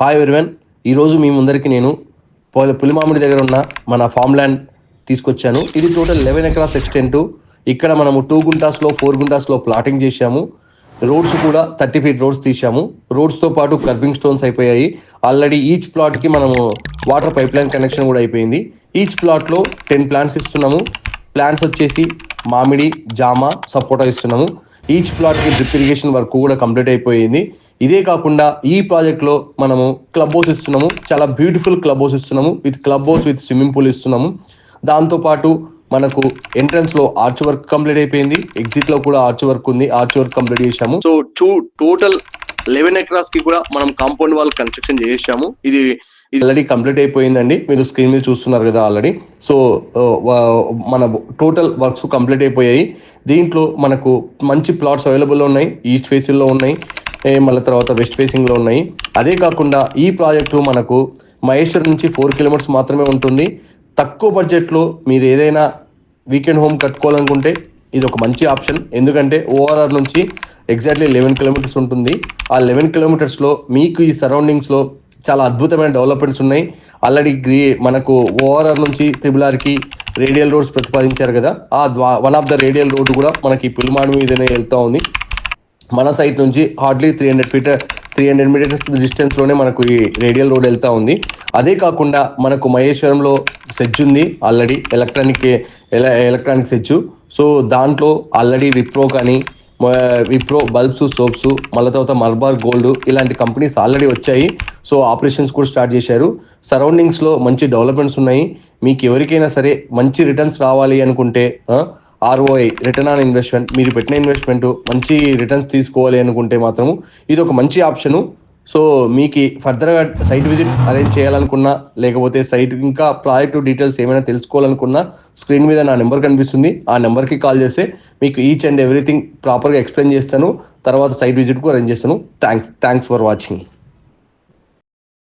Hi everyone, ఈరోజు మీ ముందరికి నేను పులిమామిడి దగ్గర ఉన్న మన ఫామ్ ల్యాండ్ తీసుకొచ్చాను. ఇది టోటల్ 11 ఎకరాస్ ఎక్స్టెంట్. ఇక్కడ మనము 2 గుంటాస్లో 4 గుంటాస్లో ప్లాటింగ్ చేశాము. రోడ్స్ కూడా 30 ఫీట్ రోడ్స్ తీసాము. రోడ్స్తో పాటు కర్బింగ్ స్టోన్స్ అయిపోయాయి. ఆల్రెడీ ఈచ్ ప్లాట్కి మనము వాటర్ పైప్ లైన్ కనెక్షన్ కూడా అయిపోయింది. ఈచ్ ప్లాట్లో 10 ప్లాంట్స్ ఇస్తున్నాము. ప్లాంట్స్ వచ్చేసి మామిడి, జామ, సపోటా ఇస్తున్నాము. ఈచ్ ప్లాట్కి డ్రిప్ ఇరిగేషన్ వర్క్ కూడా కంప్లీట్ అయిపోయింది. ఇదే కాకుండా ఈ ప్రాజెక్ట్లో మనము క్లబ్ హౌస్ ఇస్తున్నాము. చాలా బ్యూటిఫుల్ క్లబ్ హౌస్ ఇస్తున్నాము. With club house with swimming pool ఇస్తున్నాము. దాంతోపాటు మనకు ఎంట్రన్స్ లో ఆర్చ్ వర్క్ కంప్లీట్ అయిపోయింది. ఎగ్జిట్ లో కూడా ఆర్చ్ వర్క్ ఉంది. ఆర్చ్ వర్క్ కంప్లీట్ చేశాము. సో టోటల్ 11 ఎకరాస్ కి కూడా మనం కాంపౌండ్ వాల్ కన్స్ట్రక్షన్ చేసాము. ఇది ఆల్రెడీ కంప్లీట్ అయిపోయిందండి. మీరు స్క్రీన్ మీద చూస్తున్నారు కదా ఆల్రెడీ. సో మన టోటల్ వర్క్స్ కంప్లీట్ అయిపోయాయి. దీంట్లో మనకు మంచి ప్లాట్స్ అవైలబుల్లో ఉన్నాయి. ఈస్ట్ ఫేసింగ్లో ఉన్నాయి, మళ్ళీ తర్వాత వెస్ట్ ఫేసింగ్లో ఉన్నాయి. అదే కాకుండా ఈ ప్రాజెక్టు మనకు మహేశ్వర్ నుంచి 4 కిలోమీటర్స్ మాత్రమే ఉంటుంది. తక్కువ బడ్జెట్లో మీరు ఏదైనా వీకెండ్ హోమ్ కట్టుకోవాలనుకుంటే ఇది ఒక మంచి ఆప్షన్. ఎందుకంటే ఓఆర్ఆర్ నుంచి ఎగ్జాక్ట్లీ 11 కిలోమీటర్స్ ఉంటుంది. ఆ 11 కిలోమీటర్స్లో మీకు ఈ సరౌండింగ్స్లో చాలా అద్భుతమైన డెవలప్మెంట్స్ ఉన్నాయి. ఆల్రెడీ మనకు ఓఆర్ఆర్ నుంచి త్రిబుల్-ఆర్కి రేడియల్ రోడ్స్ ప్రతిపాదించారు కదా. ఆ one of the radial road కూడా మనకి పులిమాడు మీదనే వెళ్తూ ఉంది. మన సైట్ నుంచి హార్డ్లీ 300 మీటర్స్ డిస్టెన్స్లోనే మనకు ఈ రేడియల్ రోడ్ వెళ్తూ ఉంది. అదే కాకుండా మనకు మహేశ్వరంలో సెజ్ ఉంది ఆల్రెడీ, ఎలక్ట్రానిక్ సెజ్. సో దాంట్లో ఆల్రెడీ విప్రో బల్బ్స్, సోప్స్, మళ్ళీ తర్వాత మల్బార్ గోల్డ్ ఇలాంటి కంపెనీస్ ఆల్రెడీ వచ్చాయి. సో ఆపరేషన్స్ కూడా స్టార్ట్ చేశారు. సరౌండింగ్స్లో మంచి డెవలప్మెంట్స్ ఉన్నాయి. మీకు ఎవరికైనా సరే మంచి రిటర్న్స్ రావాలి అనుకుంటే ROI, రిటర్న్ ఆన్ ఇన్వెస్ట్మెంట్, మీరు పెట్టిన ఇన్వెస్ట్మెంట్ మంచి రిటర్న్స్ తీసుకోవాలి అనుకుంటే మాత్రము ఇది ఒక మంచి ఆప్షను. సో మీకు ఫర్దర్గా సైట్ విజిట్ అరేంజ్ చేయాలనుకున్నా, లేకపోతే సైట్ ఇంకా ప్రాజెక్ట్ డీటెయిల్స్ ఏమైనా తెలుసుకోవాలనుకున్నా స్క్రీన్ మీద నా నెంబర్ కనిపిస్తుంది. ఆ నెంబర్కి కాల్ చేస్తే మీకు ఈచ్ అండ్ ఎవ్రీథింగ్ ప్రాపర్గా ఎక్స్ప్లెయిన్ చేస్తాను. తర్వాత సైట్ విజిట్కు అరేంజ్ చేస్తాను. Thanks for watching.